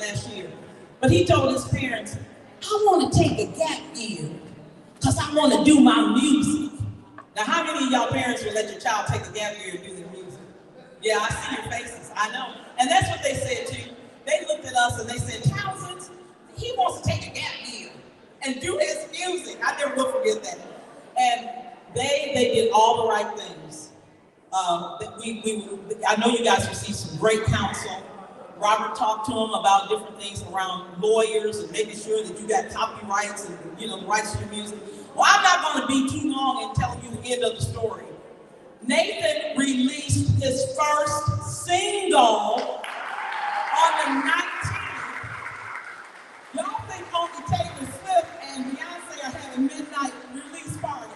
last year. But he told his parents, I want to take a gap year because I want to do my music. Now, how many of y'all parents will let your child take a gap year and do their music? Yeah, I see your faces, I know. And that's what they said too. They looked at us and they said, Townsend, he wants to take a gap year and do his music. I never will forget that. And they did all the right things. I know you guys received some great counsel. Robert talked to them about different things around lawyers and making sure that you got copyrights and the rights to your music. Well, I'm not going to be too long in telling you the end of the story. Nathan released his first single on the 19th. Y'all think only Taylor Swift and Beyonce are having midnight release parties.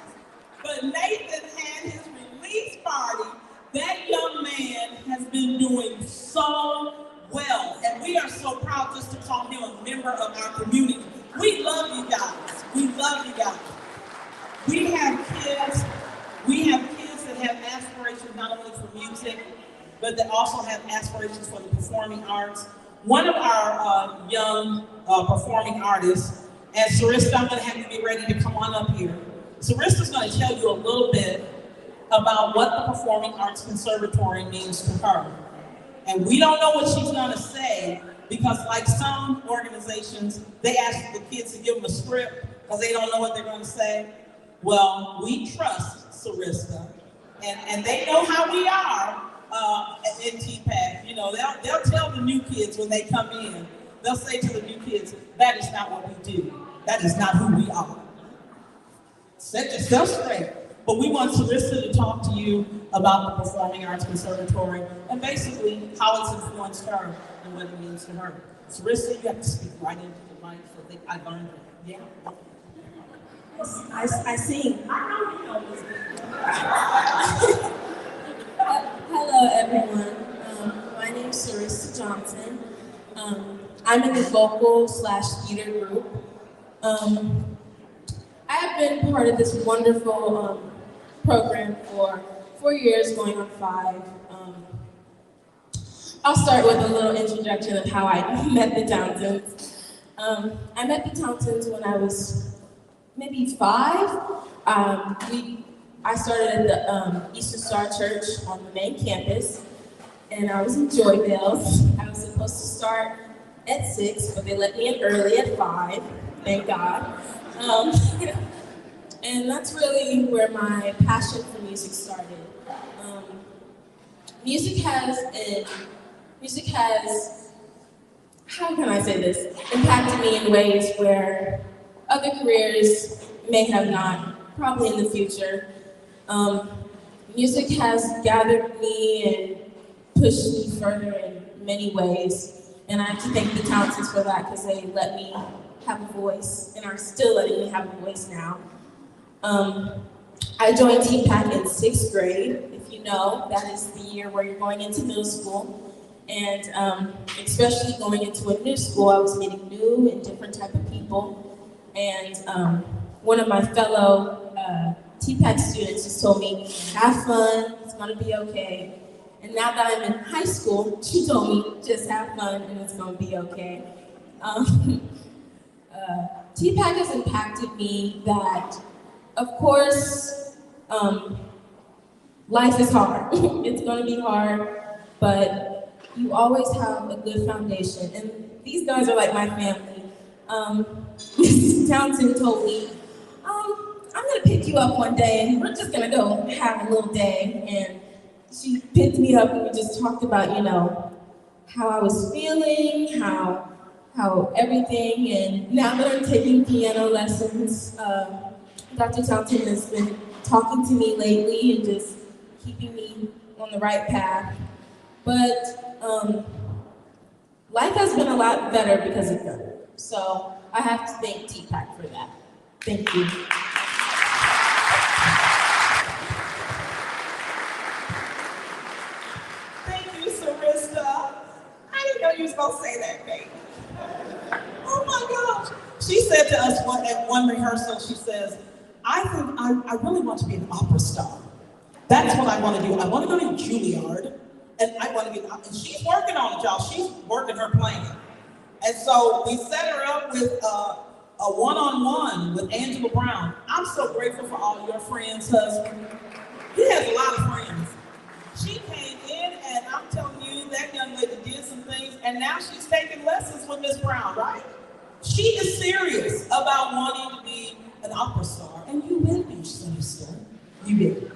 But Nathan had his release party. That young man has been doing so well. And we are so proud just to call him a member of our community. We love you guys. We love you guys. We have kids that have aspirations not only for music, but that also have aspirations for the performing arts. One of our young performing artists, and Sarista, I'm going to have you be ready to come on up here. Sarista's going to tell you a little bit about what the Performing Arts Conservatory means to her. And we don't know what she's going to say because, like some organizations, they ask the kids to give them a script because they don't know what they're going to say. Well, we trust Sarista, and they know how we are in TPAC. They'll tell the new kids when they come in, they'll say to the new kids, that is not what we do. That is not who we are. Set yourself straight. But we want Sarista to talk to you about the Performing Arts Conservatory and basically how it's influenced her and what it means to her. Sarista, you have to speak right into the mic so that I learned it. Yeah. I sing. I know you know this. Hello, everyone. My name is Sarista Johnson. I'm in the vocal/theater group. I have been part of this wonderful program for 4 years, going on 5. I'll start with a little introduction of how I met the Townsends. I met the Townsends when I was maybe 5. I started at the Eastern Star Church on the main campus, and I was in Joy Bells. I was supposed to start at 6, but they let me in early at 5, thank God. And that's really where my passion for music started. Music has, how can I say this, impacted me in ways where other careers may have not, probably in the future. Music has gathered me and pushed me further in many ways. And I have to thank the Townsends for that because they let me have a voice and are still letting me have a voice now. I joined TPAC in 6th grade. If you know, that is the year where you're going into middle school. And especially going into a new school, I was meeting new and different type of people. And one of my fellow TPAC students just told me, have fun, it's gonna be okay. And now that I'm in high school, she told me, just have fun and it's gonna be okay. TPAC has impacted me that, of course, life is hard. It's gonna be hard, but you always have a good foundation. And these guys are like my family. Mrs. Townsend told me, I'm gonna pick you up one day and we're just gonna go have a little day. And she picked me up and we just talked about, how I was feeling, how everything, and now that I'm taking piano lessons, Dr. Townsend has been talking to me lately and just keeping me on the right path. But life has been a lot better because of them. So I have to thank TPAC for that. Thank you. Thank you, Sarista. I didn't know you was gonna say that, baby. Oh my gosh. She said to us at one rehearsal, she says, I think I really want to be an opera star. That's what I want to do. I want to go to Juilliard, and I want to be an opera. And she's working on it, y'all. She's working her plan. And so we set her up with a one-on-one with Angela Brown. I'm so grateful for all your friends' husbands. He has a lot of friends. She came in, and I'm telling you, that young lady did some things, and now she's taking lessons with Miss Brown, right? She is serious about wanting to be an opera star, and you will be, sister. You will.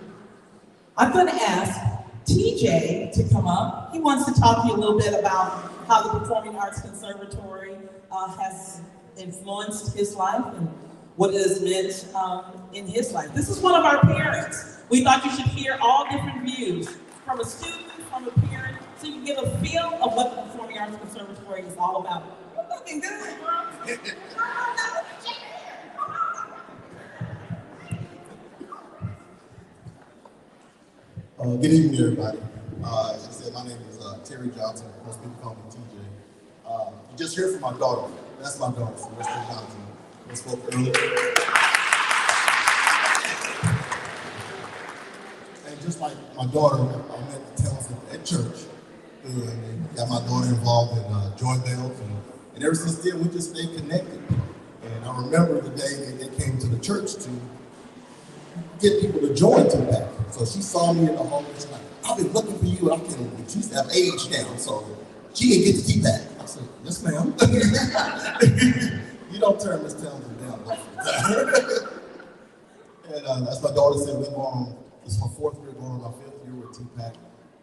I'm going to ask TJ to come up. He wants to talk to you a little bit about how the Performing Arts Conservatory has influenced his life and what it has meant in his life. This is one of our parents. We thought you should hear all different views from a student, from a parent, so you can get a feel of what the Performing Arts Conservatory is all about. You're looking good, bro. Good evening, everybody. As I said, my name is Terry Johnson. Most people call me TJ. You just heard from my daughter. That's my daughter, Celeste Johnson. I spoke earlier. And just like my daughter, I met the Townsend at church. And got my daughter involved in Joy Bells. And ever since then, we just stayed connected. And I remember the day that they came to the church to get people to join TPAC. So she saw me in the hallway. She's like, I've been looking for you. And I can't. She used to have age now, so she didn't get to TPAC. I said, yes, ma'am. You don't turn Miss Townsend down. And as my daughter said, we're going. It's my fourth year, going on my fifth year with TPAC,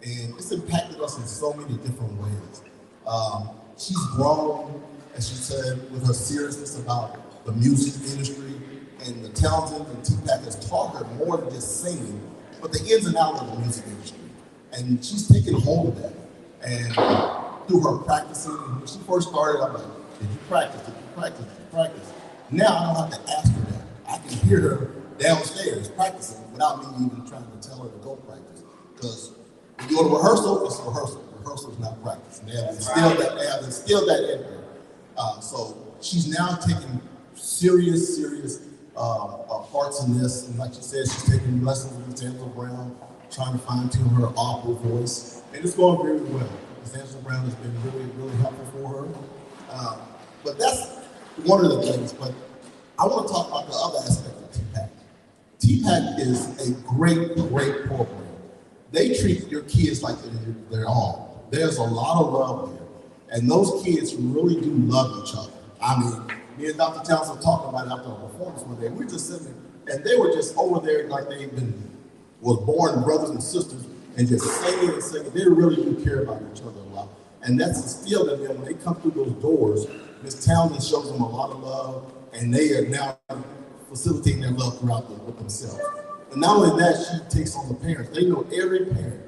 and it's impacted us in so many different ways. She's grown, as she said, with her seriousness about the music industry. And the Townsend and TPAC has taught her more than just singing, but the ins and outs of the music industry. And she's taken hold of that. And through her practicing, when she first started, I'm like, did you practice? Did you practice? Did you practice? Now I don't have to ask her that. I can hear her downstairs practicing without me even trying to tell her to go practice. Because when you go to rehearsal, it's rehearsal. Rehearsal is not practice. And they have instilled that in her. So she's now taking serious parts in this, and like she said, she's taking lessons with Angela Brown, trying to fine-tune her opera voice, and it's going very well. Angela Brown has been really helpful for her. But that's one of the things, but I want to talk about the other aspect of TPAC. TPAC is a great program. They treat your kids like they're their own. There's a lot of love there, and those kids really do love each other. I mean, me and Dr. Townsend were talking about it after a performance one day. We were just sitting there, and they were just over there like was born brothers and sisters, and just singing and singing. They really do care about each other a lot. And that's instilled in them when they come through those doors. Ms. Townsend shows them a lot of love, and they are now facilitating their love throughout with themselves. And not only that, she takes on the parents. They know every parent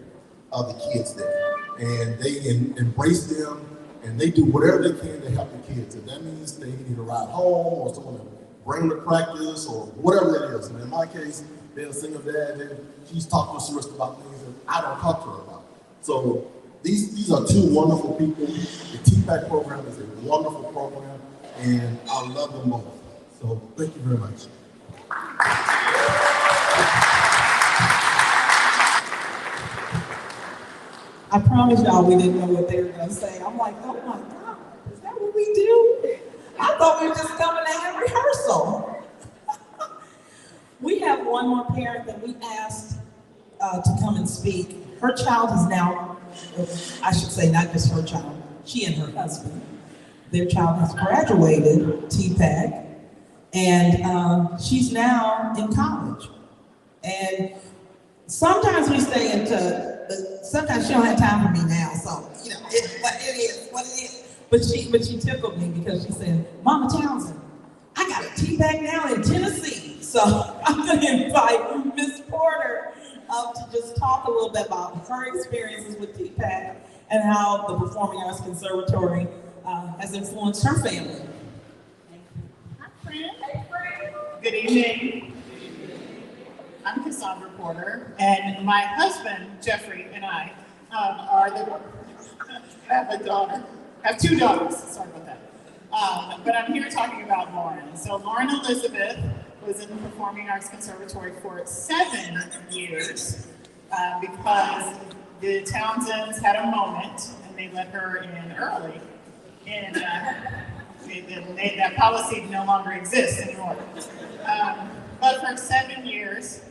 of the kids there, and they embrace them. And they do whatever they can to help the kids. If that means they need a ride home or someone to bring them to practice or whatever it is. And in my case, being a single dad, she's talking to Celeste about things that I don't talk to her about. So these are two wonderful people. The TPAC program is a wonderful program, and I love them both. So thank you very much. I promise y'all we didn't know what they were going to say. I'm like, oh my God, is that what we do? I thought we were just coming to have rehearsal. We have one more parent that we asked to come and speak. Her child is now, I should say not just her child, she and her husband. Their child has graduated TPAC, and she's now in college. And sometimes we stay into, sometimes she don't have time for me now, so it is what it is. But she tickled me because she said, Mama Townsend, I got a TPAC now in Tennessee. So I'm going to invite Ms. Porter up to just talk a little bit about her experiences with TPAC and how the Performing Arts Conservatory has influenced her family. Hi, friend. Hey, friend. Good evening. I'm Cassandra Porter, and my husband, Jeffrey, and I have two daughters, sorry about that. But I'm here talking about Lauren. So Lauren Elizabeth was in the Performing Arts Conservatory for 7 years because the Townsends had a moment and they let her in early. And that policy no longer exists anymore. But for 7 years,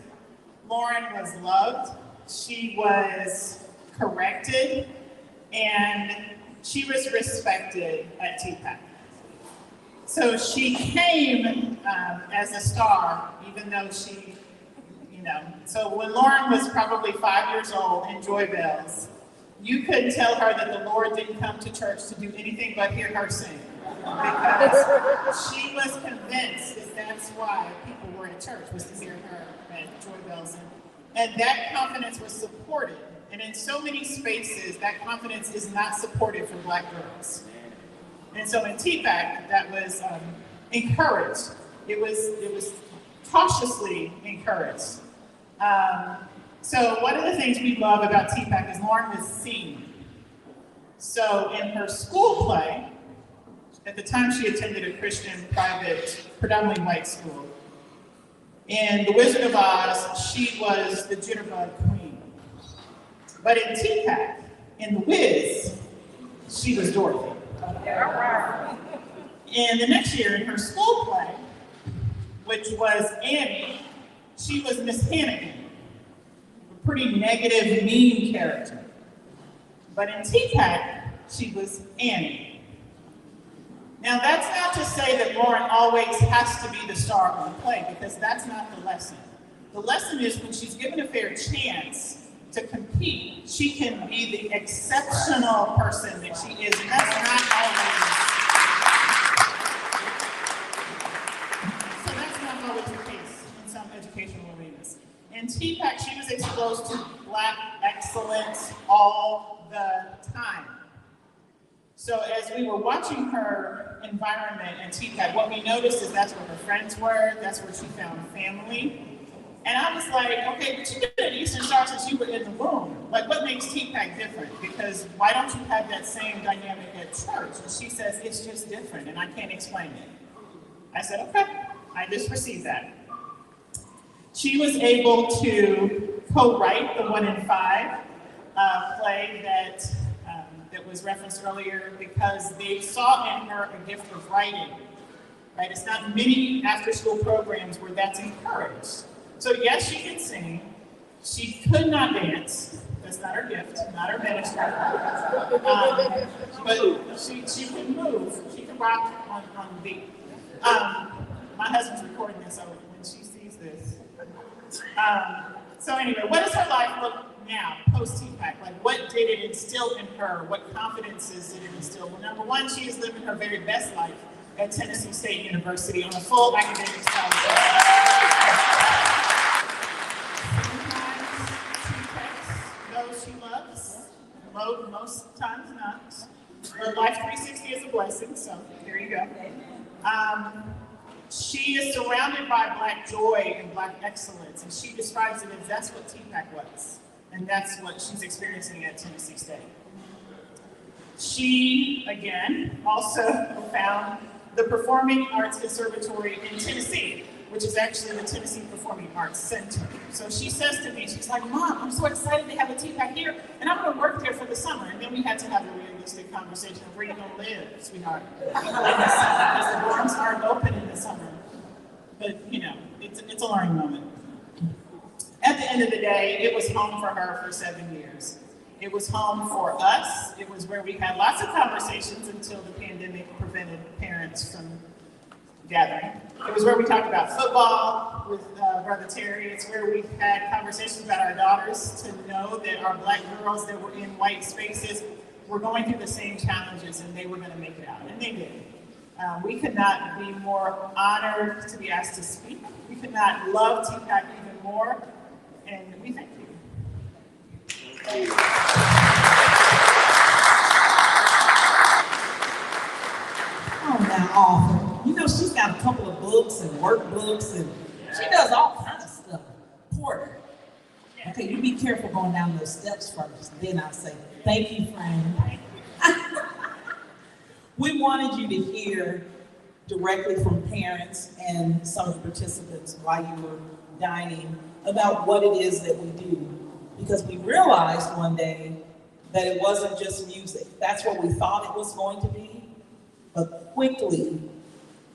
Lauren was loved, she was corrected, and she was respected at TPAC. So she came as a star, even though she, so when Lauren was probably 5 years old in Joy Bells, you couldn't tell her that the Lord didn't come to church to do anything but hear her sing. Because she was convinced that that's why people were in church, was to hear her at Joy Bells. And that confidence was supported. And in so many spaces, that confidence is not supported for Black girls. And so in TPAC, that was encouraged. It was cautiously encouraged. So one of the things we love about TPAC is Lauren was seen. So in her school play, at the time she attended a Christian private, predominantly white school. In The Wizard of Oz, she was the jitterbug queen. But in TPAC, in The Wiz, she was Dorothy. And the next year in her school play, which was Annie, she was Miss Hannigan, a pretty negative, mean character. But in TPAC, she was Annie. Now that's not to say that Lauren always has to be the star of the play, because that's not the lesson. The lesson is when she's given a fair chance to compete, she can be the exceptional person that she is, and that's not always. So that's not always the case in some educational arenas. In TPAC, she was exposed to Black excellence all the time. So as we were watching her environment in TPAC, what we noticed is that's where her friends were, that's where she found family. And I was like, okay, but you've been at Eastern Star since you were in the womb. Like, what makes TPAC different? Because why don't you have that same dynamic at church? And she says, it's just different, and I can't explain it. I said, okay, I just received that. She was able to co-write the 1 in 5 play that was referenced earlier, because they saw in her a gift of writing, right? It's not many after-school programs where that's encouraged. So yes, she could sing. She could not dance. That's not her gift, not her ministry. But she can move. She can rock on the beat. My husband's recording this, so when she sees this. So anyway, what does her life look now, post-TPAC? Like, what did it instill in her? What confidences did it instill? Well, number one, she is living her very best life at Tennessee State University on a full academic scholarship. Sometimes she loves, most times not. Her Life 360 is a blessing, so there you go. She is surrounded by Black joy and Black excellence, and she describes it as that's what TPAC was. And that's what she's experiencing at Tennessee State. She, again, also found the Performing Arts Conservatory in Tennessee, which is actually the Tennessee Performing Arts Center. So she says to me, she's like, Mom, I'm so excited to have a TPAC here, and I'm gonna work there for the summer. And then we had to have a realistic conversation of where you gonna live, sweetheart, because the dorms aren't open in the summer. But, it's a learning moment. At the end of the day, it was home for her for 7 years. It was home for us. It was where we had lots of conversations until the pandemic prevented parents from gathering. It was where we talked about football with Brother Terry. It's where we had conversations about our daughters, to know that our Black girls that were in white spaces were going through the same challenges, and they were going to make it out, and they did. We could not be more honored to be asked to speak. We could not love TPAC even more. And we thank you. Oh, now, awful. She's got a couple of books and workbooks, and she does all kinds of stuff. Porter. Okay, you be careful going down those steps first. Then I'll say, thank you, friend. We wanted you to hear directly from parents and some of the participants while you were dining about what it is that we do, because we realized one day that it wasn't just music. That's what we thought it was going to be, But quickly,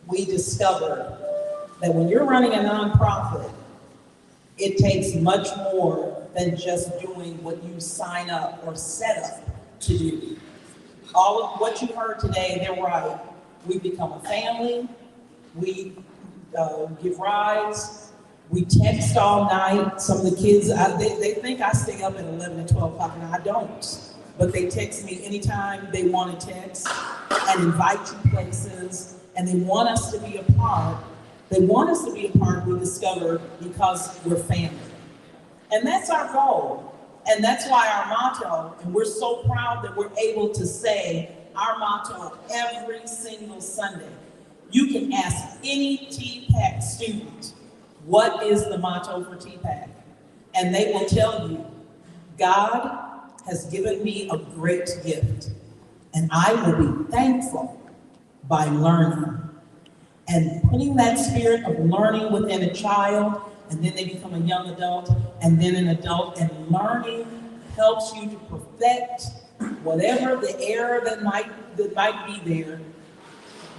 we discovered that when you're running a nonprofit, it takes much more than just doing what you sign up or set up to do. All of what you heard today, they're right. We become a family. We give rides. We text all night. Some of the kids, they think I stay up at 11 and 12 o'clock, and I don't. But they text me anytime they want to text and invite you places, and they want us to be a part. They want us to be a part, we discovered, because we're family. And that's our goal. And that's why our motto, and we're so proud that we're able to say our motto every single Sunday. You can ask any TPAC student, what is the motto for TPAC? And they will tell you, God has given me a great gift, and I will be thankful by learning. And putting that spirit of learning within a child, and then they become a young adult, and then an adult, and learning helps you to perfect whatever the error that might be there.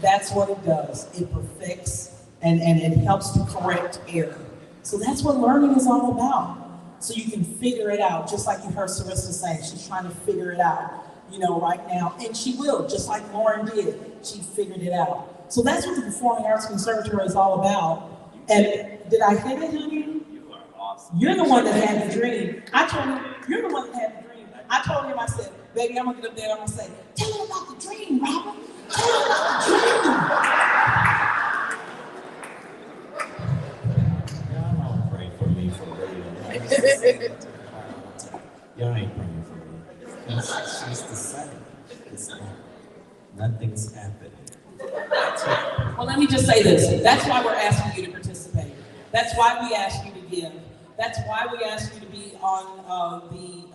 That's what it does. It perfects and it helps to correct error. So that's what learning is all about. So you can figure it out, just like you heard Sarissa saying, she's trying to figure it out, right now. And she will, just like Lauren did. She figured it out. So that's what the Performing Arts Conservatory is all about. And did I hit it, honey? You are awesome. You're the one that had the dream. I told him, you're the one that had the dream. I told him, I said, baby, I'm gonna get up there and I'm gonna say, tell him about the dream, Robert. Tell him about the dream. Y'all don't pray for me for real. Y'all ain't praying for me. She's the same. It's not. Nothing's happening. Well, let me just say this. That's why we're asking you to participate. That's why we ask you to give. That's why we ask you to be on the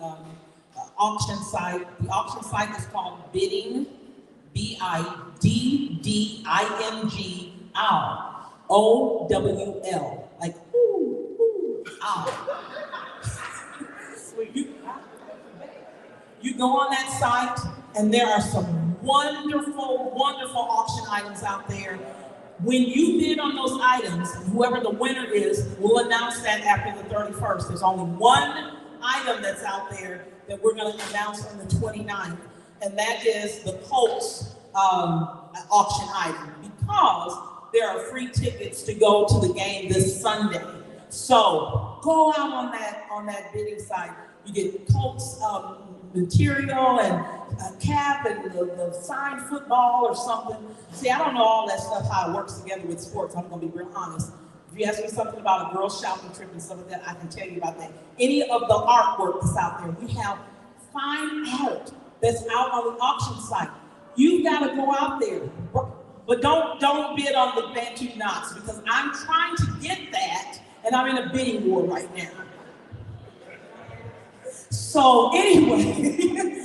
auction site. The auction site is called Bidding, BIDDING, OWL. Like, ooh, ow. You go on that site, and there are some wonderful, wonderful auction items out there. When you bid on those items, whoever the winner is, we'll announce that after the 31st. There's only one item that's out there that we're going to announce on the 29th, and that is the Colts auction item, because there are free tickets to go to the game this Sunday. So go out on that bidding site. You get Colts material and a cap and the signed football or something. See, I don't know all that stuff, how it works together with sports. I'm gonna be real honest. If you ask me something about a girls shopping trip and stuff like that, I can tell you about that. Any of the artwork that's out there, we have fine art that's out on the auction site. You've got to go out there, but don't bid on the Bantu knots, because I'm trying to get that, and I'm in a bidding war right now. So anyway,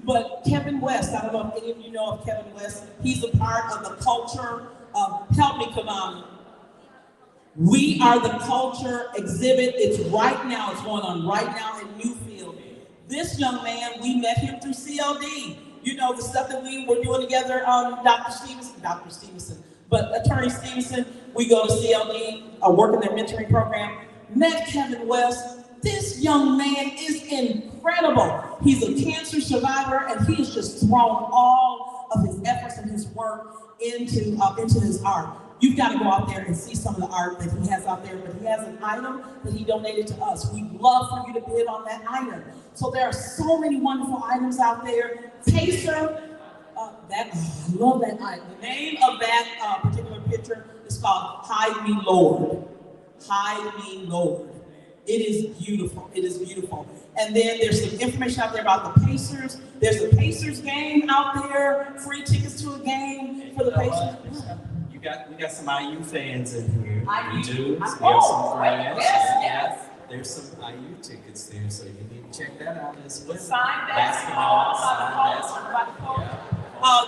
but Kevin West, I don't know if any of you know of Kevin West. He's a part of the culture of, help me, Kamani. We Are the Culture exhibit. It's right now, it's going on right now in Newfield. This young man, we met him through CLD. You know, the stuff that we were doing together, but Attorney Stevenson, we go to CLD, work in their mentoring program. Met Kevin West. This young man is incredible. He's a cancer survivor, and he has just thrown all of his efforts and his work into his art. You've got to go out there and see some of the art that he has out there, but he has an item that he donated to us. We'd love for you to bid on that item. So there are so many wonderful items out there. Pacer, I love that item. The name of that particular picture is called Hide Me Lord. Hide Me Lord. It is beautiful. It is beautiful. And then there's some information out there about the Pacers. There's a Pacers game out there. Free tickets to a game for the Pacers. We got some IU fans in here. IU? We do. We have some Yes. Yes. There's some IU tickets there, so you need to check that out as well. Signed basketball.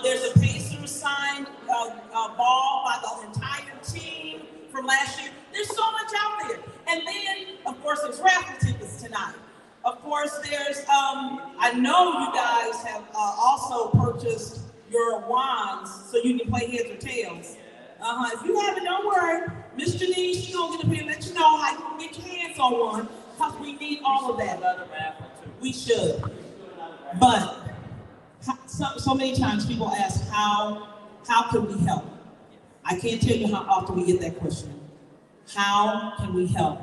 There's a Pacers signed ball by the entire team from last year. There's so much out there. And then, of course, there's raffle tickets tonight. Of course, there's, I know you guys have also purchased your wands so you can play heads or tails. If you haven't, don't worry. Miss Janine, she's gonna get up here and let you know how you can get your hands on one, because we need all of that. We should. But so many times people ask, how can we help? I can't tell you how often we get that question. How can we help?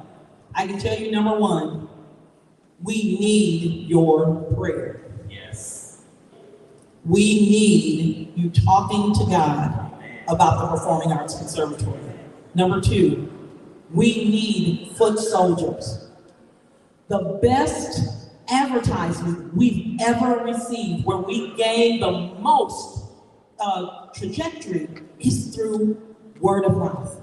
I can tell you, number one, we need your prayer. Yes. We need you talking to God about the Performing Arts Conservatory. Number two, we need foot soldiers. The best advertisement we've ever received, where we gain the most trajectory, is through word of mouth.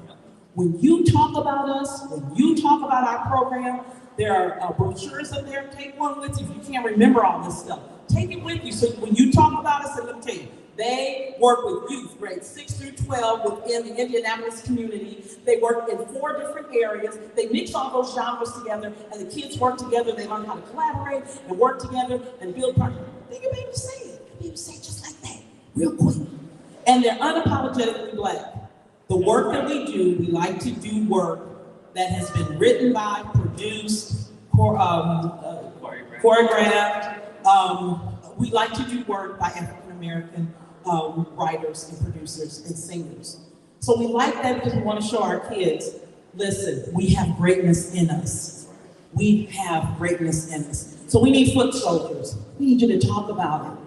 When you talk about us, when you talk about our program, there are brochures up there. Take one with you if you can't remember all this stuff. Take it with you so when you talk about us, and let me tell you, they work with youth, grades 6 through 12 within the Indianapolis community. They work in 4 different areas. They mix all those genres together, and the kids work together. They learn how to collaborate and work together and build partnerships. They can be able to say it. They can be able to say it just like that, real quick. And they're unapologetically Black. The work that we do, we like to do work that has been written by, produced, choreographed. We like to do work by African American writers and producers and singers. So we like that because we want to show our kids, listen, we have greatness in us. We have greatness in us. So we need foot soldiers. We need you to talk about it.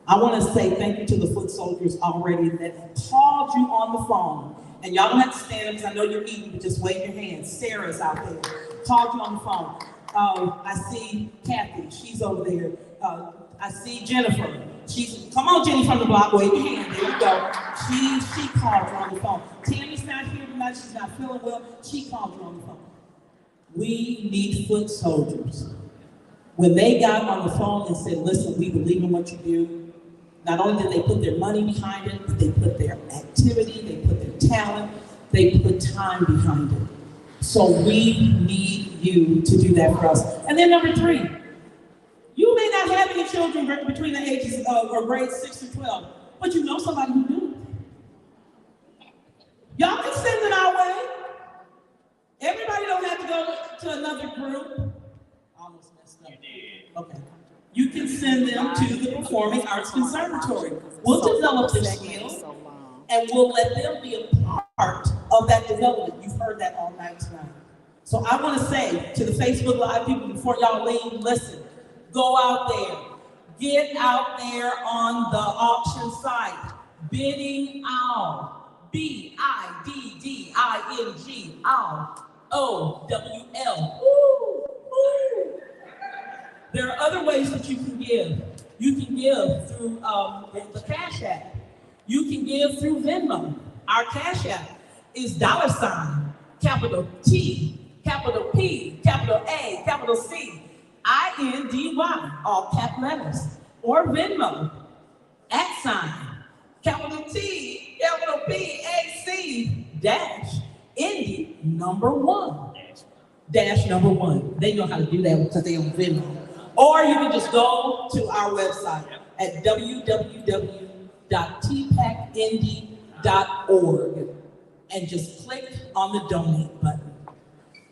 I want to say thank you to the foot soldiers already that called you on the phone. And y'all don't have to stand up because I know you're eating, but just wave your hands. Sarah's out there. Called you on the phone. I see Kathy, she's over there. I see Jennifer. Come on, Jenny from the block, wave your hand. There you go. She called you on the phone. Tammy's not here tonight, she's not feeling well. She called you on the phone. We need foot soldiers. When they got on the phone and said, listen, we believe in what you do, not only did they put their money behind it, but they put their activity, they put their talent, they put time behind it. So we need you to do that for us. And then number 3, you may not have any children between the ages of or grades 6 to 12, but you know somebody who do. Y'all can send it our way. Everybody don't have to go to another group. Almost messed up. You did. Okay. You can send them to the Performing Arts Conservatory. We'll develop their skills, and we'll let them be a part of that development. You've heard that all night tonight. So I want to say to the Facebook Live people before y'all leave, listen, go out there. Get out there on the auction site. Bidding OWL. BIDDING OWL. OWL. Woo, woo. There are other ways that you can give. You can give through the Cash App. You can give through Venmo. Our Cash App is $, capital T, capital P, capital A, capital C, INDY, all cap letters. Or Venmo, @ capital T, capital P, A, C, dash, Indy, number 1. Dash number 1. They know how to do that because they on Venmo. Or you can just go to our website at www.tpacindy.org and just click on the donate button.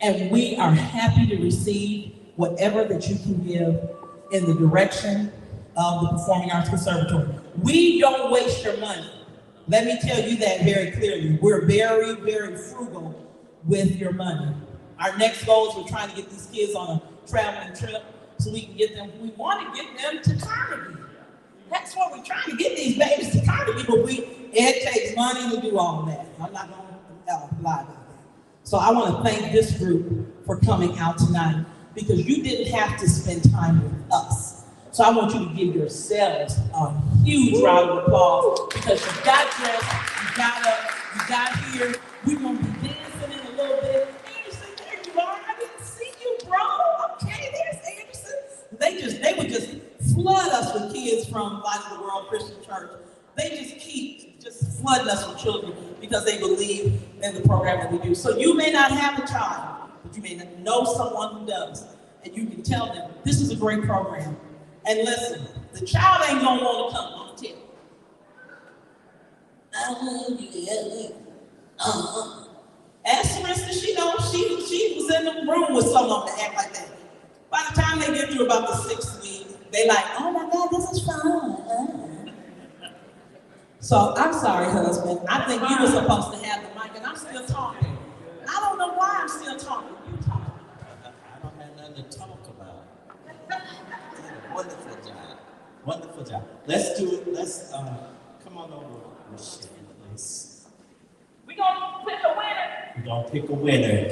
And we are happy to receive whatever that you can give in the direction of the Performing Arts Conservatory. We don't waste your money. Let me tell you that very clearly. We're very, very frugal with your money. Our next goal is we're trying to get these kids on a traveling trip so we can get them, we want to get them to Carnegie. That's what we're trying to get these babies to Carnegie, but it takes money to do all of that. I'm not going to lie about that. So I want to thank this group for coming out tonight because you didn't have to spend time with us. So I want you to give yourselves a huge round of applause because you got dressed, you got up, you got here. We're going to be dancing in a little bit. Anderson, there you are. I didn't see you, bro. Okay, there's Anderson. They would just flood us with kids from Light of the World Christian Church. They just keep flooding us with children because they believe in the program that we do. So you may not have a child, but you may know someone who does. And you can tell them, this is a great program. And listen, the child ain't gonna want to come, I'm gonna tell you. Ask Marissa, she knows she was in the room with some of them that act like that. By the time they get through about the 6th week, they like, oh my God, this is fun. So I'm sorry, husband. I think you were supposed to have the mic, and I'm still talking. I don't know why I'm still talking. You talking. I don't have nothing to talk about. Wonderful job. Wonderful job. Let's do it. Let's come on over, Michelle, please. We're gonna pick a winner. We're gonna pick a winner.